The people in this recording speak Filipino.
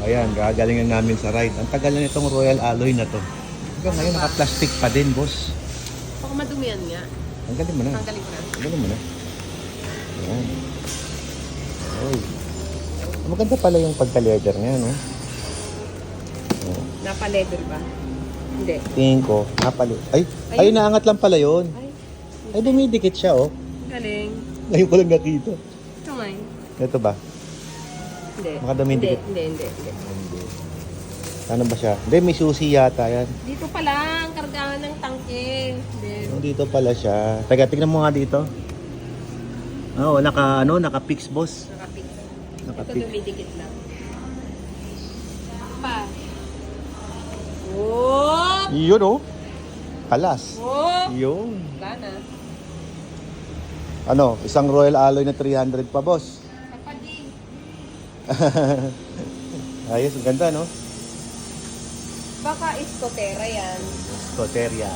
Ayan, gagalingan namin sa ride. Ang tagal na itong Royal Alloy na to. Hanggang ngayon, naka-plastic pa din, boss. Baka madumihan nga. Tanggalin mo na. Tanggalin ko na. Tanggalin mo na. Ayan. Uy. Maganda pala yung pagka-leather niya, no? Oh. Napa-leather ba? Hindi. Tingin ko, napali. Ay, naangat lang pala yun. Ay, dumidikit siya, oh. Galing. Ngayon ko lang nakita. Ito nga eh. Ito ba? Hindi. Baka dumidikit. Hindi. Hindi. Ano ba siya? Hindi, may susi yata yan. Dito pa lang, kargahan ng tangke. Dito pala siya. Teka, tignan mo nga dito. Oo, naka-fix, boss. Nakapik. Ito Naka-fix. dumidikit lang. Pa. Whoop! Yun, oh. Kalas. Whoop! Yun. Wala na. Ano, isang Royal Alloy na 300 pa, boss. Kapadi. Ayos, ang ganda, no? Baka iskotera yan. Scoteria.